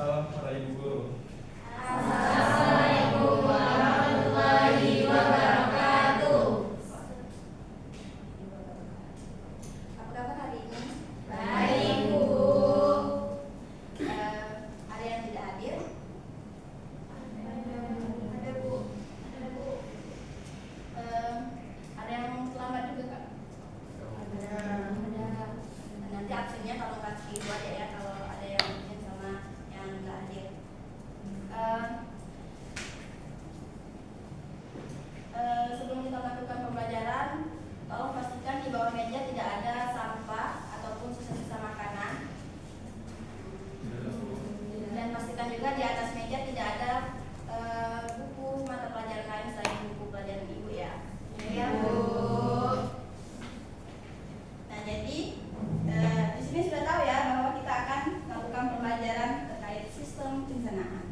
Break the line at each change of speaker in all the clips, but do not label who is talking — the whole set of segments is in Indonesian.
Salam para ibu guru.
Assalamualaikum warahmatullahi wabarakatuh.
Apa kabar hari ini?
Baik, Bu.
Ada yang tidak hadir?
Ada, Bu.
Ada yang terlambat juga, Kak? Ada. Nanti absennya kalau kasih itu aja ya, kalau ada yang absen sama yang nggak hadir. Sebelum kita lakukan pembelajaran, tolong pastikan di bawah meja tidak ada sampah ataupun sisa-sisa makanan. Dan pastikan juga di atas meja tidak ada buku mata pelajaran lain selain buku pelajaran ibu ya.
Iya, Bu.
Nah, jadi di sini sudah tahu ya bahwa kita akan melakukan pembelajaran terkait sistem pencernaan.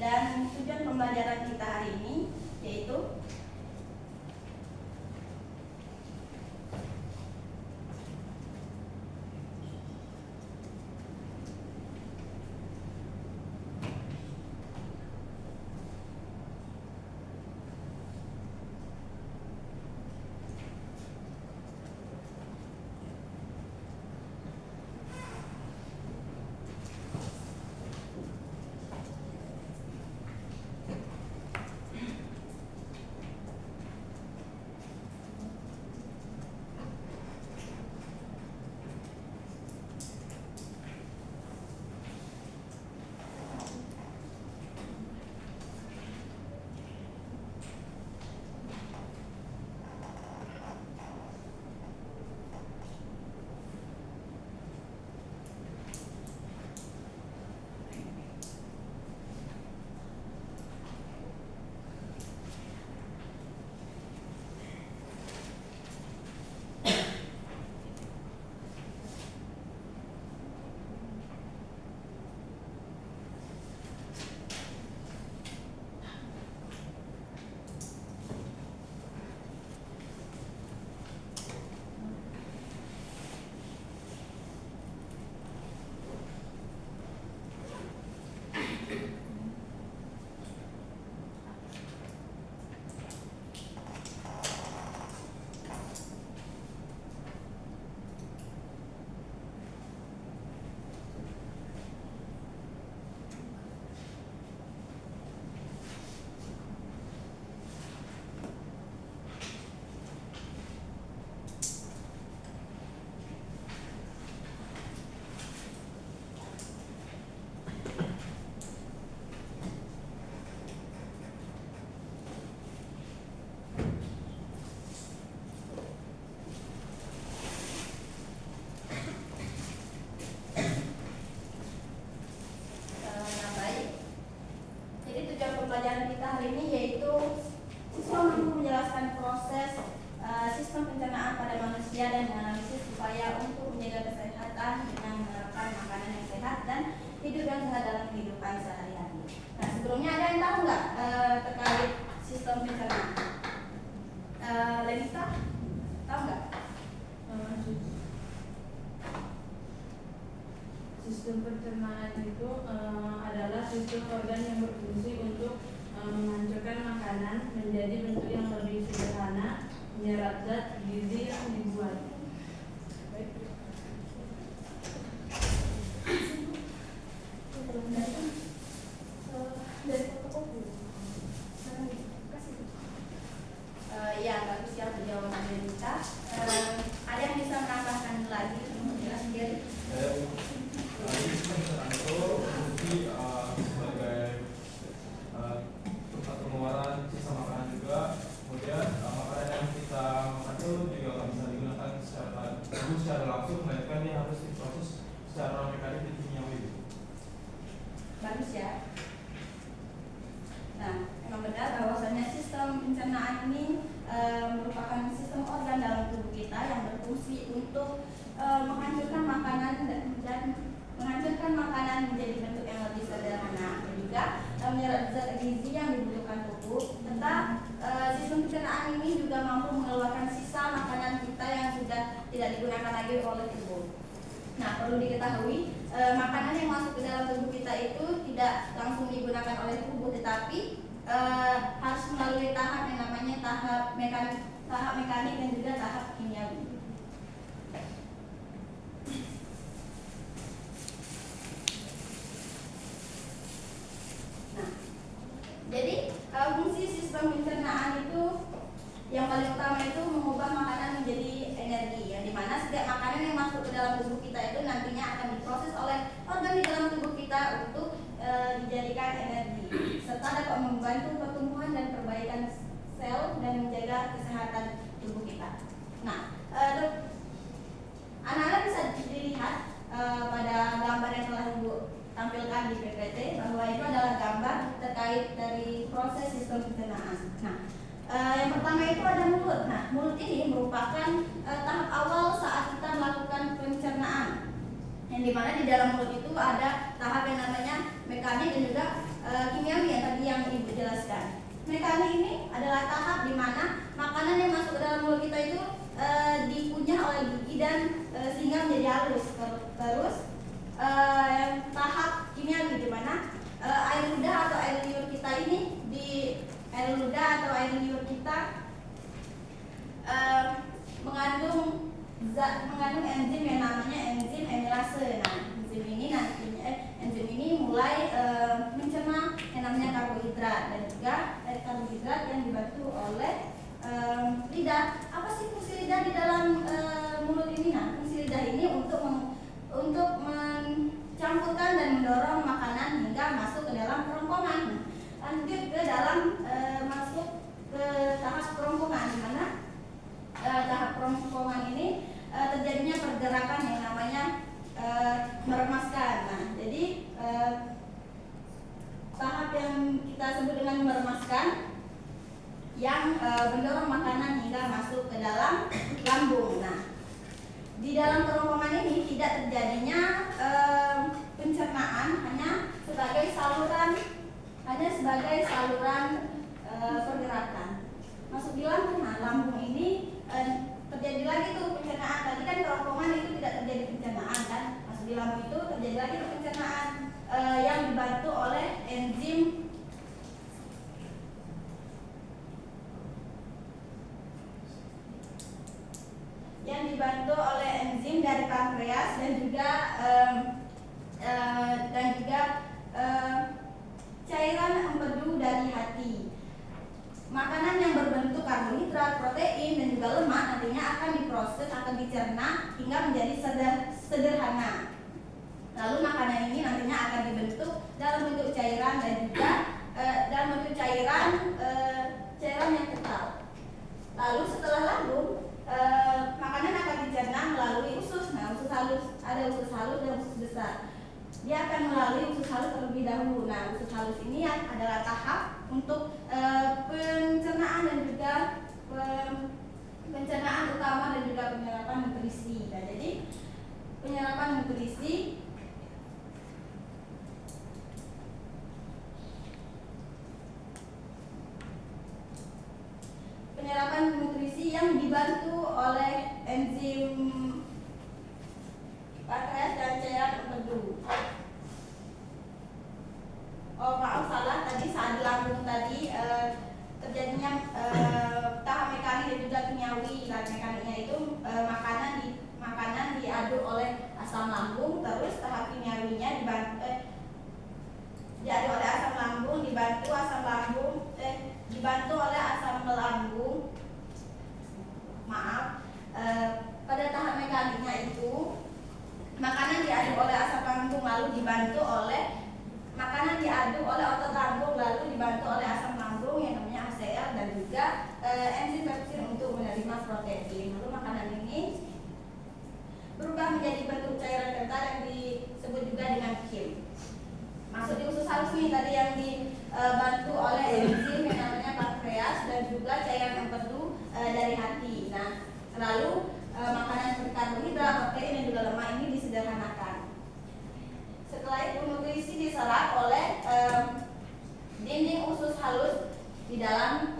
Dan tujuan pembelajaran kita hari ini yaitu pembelajaran kita hari ini yaitu siswa mampu menjelaskan proses sistem pencernaan pada manusia dan menganalisis upaya untuk menjaga kesehatan dengan menerapkan makanan yang sehat dan hidup yang sehat dalam kehidupan sehari-hari. Nah, sebelumnya ada yang tahu nggak terkait sistem pencernaan? Lenita, tahu nggak?
Sistem pencernaan itu adalah sistem organ yang berfungsi untuk menghancurkan makanan menjadi bentuk yang lebih sederhana, menyerap zat gizi yang dibuat.
Ya, bagus ya jawaban Lenita. Ada yang bisa menambahkan lagi menjelaskan diri?
Sistem pencernaan itu berfungsi sebagai tempat pengeluaran sisa makanan juga. Kemudian makanan yang kita makan itu juga nggak bisa digunakan secara langsung, melainkan dia harus diproses secara mekanik dan kimiawi.
Bagus ya. Nah, memang benar bahwasanya sistem pencernaan ini merupakan sistem organ dalam tubuh kita yang berfungsi untuk menghancurkan makanan dan menghancurkan makanan menjadi bentuk yang lebih sederhana, dan juga menyerap zat gizi yang dibutuhkan tubuh. Serta sistem pencernaan ini juga mampu mengeluarkan sisa makanan kita yang sudah tidak digunakan lagi oleh tubuh. Nah, perlu diketahui makanan yang masuk ke dalam tubuh kita itu tidak langsung digunakan oleh tubuh, tetapi harus melalui tahap yang namanya tahap mekanik dan juga tahap kimiawi. Nah, jadi fungsi sistem pencernaan itu yang paling utama itu mengubah makanan menjadi energi, yang dimana setiap makanan yang masuk ke dalam tubuh kita itu nantinya akan diproses oleh organ di dalam tubuh kita untuk dijadikan energi, serta dapat membantu pertumbuhan dan perbaikan sel dan menjaga kesehatan tubuh kita. Nah, anak-anak bisa dilihat pada gambar yang telah Ibu tampilkan di PPT bahwa itu adalah gambar terkait dari proses sistem pencernaan. Nah, yang pertama itu ada mulut. Nah, mulut ini merupakan tahap awal saat kita melakukan pencernaan, yang dimana di dalam mulut itu ada tahap yang namanya mekanik dan juga kimiawi yang tadi yang Ibu jelaskan. Mekanik ini adalah tahap di mana makanan yang masuk ke dalam mulut kita itu dikunyah oleh gigi dan sehingga menjadi halus. Terus tahap kimiawi di mana air ludah atau air liur kita ini mengandung enzim yang namanya enzim amilase. Nah, enzim ini mulai mencerna yang namanya karbohidrat dan juga karbohidrat yang dibantu oleh lidah. Apa sih fungsi lidah di dalam mulut ini? Nah, fungsi lidah ini untuk mencampurkan dan mendorong makanan hingga masuk ke dalam kerongkongan. Lanjut ke dalam masuk ke tahap kerongkongan, di mana tahap kerongkongan ini terjadinya pergerakan yang namanya meremaskan. Nah, jadi tahap yang kita sebut dengan meremaskan yang mendorong makanan hingga masuk ke dalam lambung. Nah, di dalam kerongkongan ini tidak terjadinya pencernaan, hanya sebagai saluran pergerakan masuk di lambung. Nah, lambung ini terjadi lagi tuh pencernaan. Tadi kan kerongkongan itu tidak terjadi pencernaan kan, masuk di lambung itu terjadi lagi tuh pencernaan yang dibantu oleh enzim dari pankreas dan juga cairan empedu dari hati. Makanan yang berbentuk karbohidrat, protein, dan juga lemak nantinya akan diproses, akan dicerna hingga menjadi sederhana. Lalu makanan ini nantinya akan dibentuk dalam bentuk cairan dan juga dalam bentuk cairan yang kental. Lalu setelah lambung, makanan akan dicerna melalui usus. Nah, usus halus, ada usus halus dan usus besar. Dia akan melalui usus halus terlebih dahulu. Nah, usus halus ini adalah tahap untuk pencernaan dan juga pencernaan utama dan juga penyerapan nutrisi. Nah, jadi penyerapan nutrisi yang dibantu oleh enzim pankreas dan cairan empedu. Oh maaf, salah, tadi saat di lambung tadi terjadinya tahap mekanik dan juga kimiawi. Tahap mekaniknya itu makanan diaduk oleh asam lambung, terus tahap kimiawinya diaduk oleh asam lambung, dibantu oleh asam lambung. Maaf, pada tahap mekaniknya itu makanan diaduk oleh asam lambung lalu dibantu oleh otot lambung lalu dibantu oleh asam lambung yang namanya HCl dan juga enzim pepsin untuk menerima protein. Lalu makanan ini berubah menjadi bentuk cairan kental yang disebut juga dengan KIM. Masuk di usus halus nih tadi yang dibantu oleh enzim yang namanya pankreas dan juga cairan empedu dari hati. Nah, lalu makanan seperti karbohidrat, protein dan juga lemak ini disederhanakan. Setelah itu nutrisi diserap oleh dinding usus halus di dalam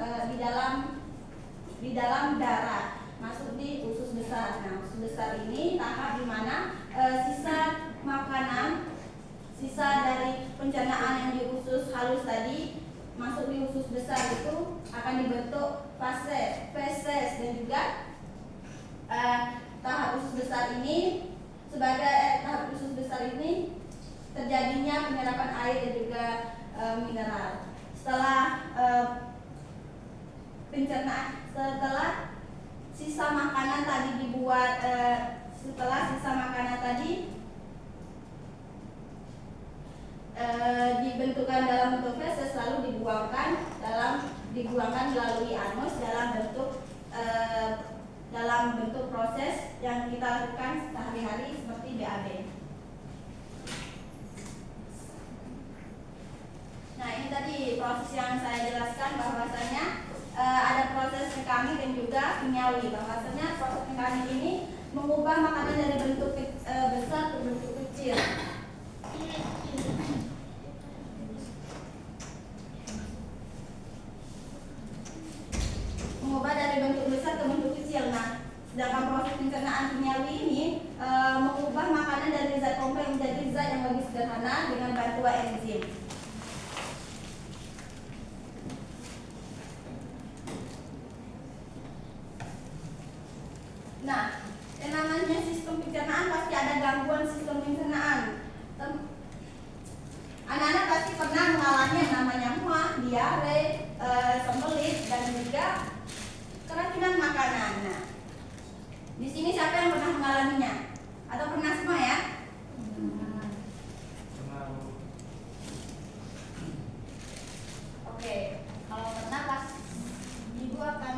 darah masuk di usus besar. Nah, usus besar ini tahap di mana sisa dari pencernaan yang di usus halus tadi masuk di usus besar itu akan dibentuk feses dan juga tahap usus besar ini tahap usus besar ini terjadinya penyerapan air dan juga mineral. Setelah setelah sisa makanan tadi dibentukkan dalam bentuk feses lalu dibuangkan melalui anus dalam bentuk proses yang kita lakukan sehari-hari seperti BAB. Nah, ini tadi proses yang saya jelaskan bahwasanya ada proses mekanik dan juga kimiawi. Bahwasanya proses mekanik ini mengubah makanan dari bentuk besar ke bentuk kecil. Mengubah dari bentuk besar ke bentuk kecil. Nah, sedangkan proses pencernaan kimiawi ini mengubah makanan dari zat kompleks menjadi zat yang lebih sederhana dengan bantuan enzim. Nah, yang namanya sistem pencernaan pasti ada gangguan sistem pencernaan. Anak-anak pasti pernah mengalami yang namanya mual, diare, sembelit, dan juga keracunan makanan. Nah, di sini siapa yang pernah mengalaminya? Atau pernah semua ya? Oke, kalau pernah pas ibu akan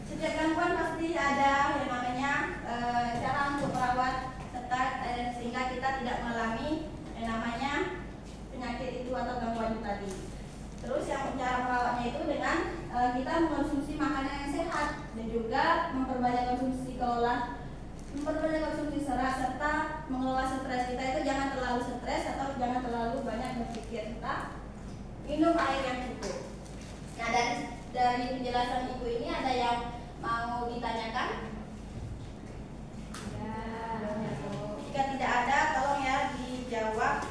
setiap gangguan pasti ada yang namanya cara untuk merawat sehingga kita tidak mengalami yang namanya penyakit itu atau gangguan itu tadi. Terus yang cara merawatnya itu dengan kita mengkonsumsi makanan yang sehat dan juga memperbanyak konsumsi serat serta mengelola stres kita itu jangan terlalu stres atau jangan terlalu banyak berpikir serta minum air yang cukup. Nah, dari penjelasan ibu ini ada yang mau ditanyakan? Ya. Jika tidak ada, tolong ya dijawab.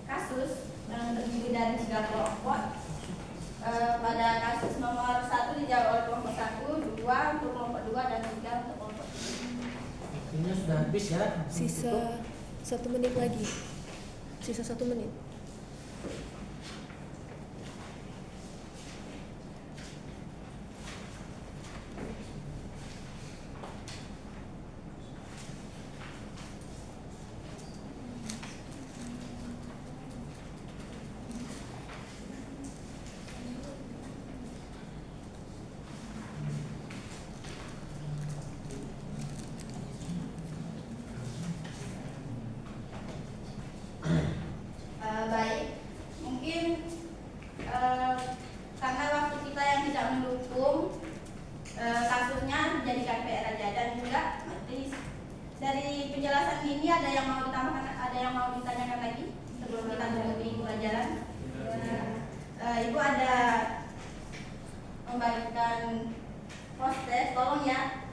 Kasus yang terdiri dari 3 kelompok. Pada kasus nomor 1 dijawab oleh kelompok 1, 2 untuk kelompok 2 dan 3 untuk kelompok 3.
Waktunya sudah habis ya.
Sisa 1 menit lagi. Sisa 1 menit.
Baik, mungkin karena waktu kita yang tidak mendukung kasusnya dijadikan PR aja dan juga dari penjelasan ini ada yang mau ditambahkan, ada yang mau ditanyakan lagi sebelum kita tutup di pelajaran. Ibu ada membagikan post test, tolong ya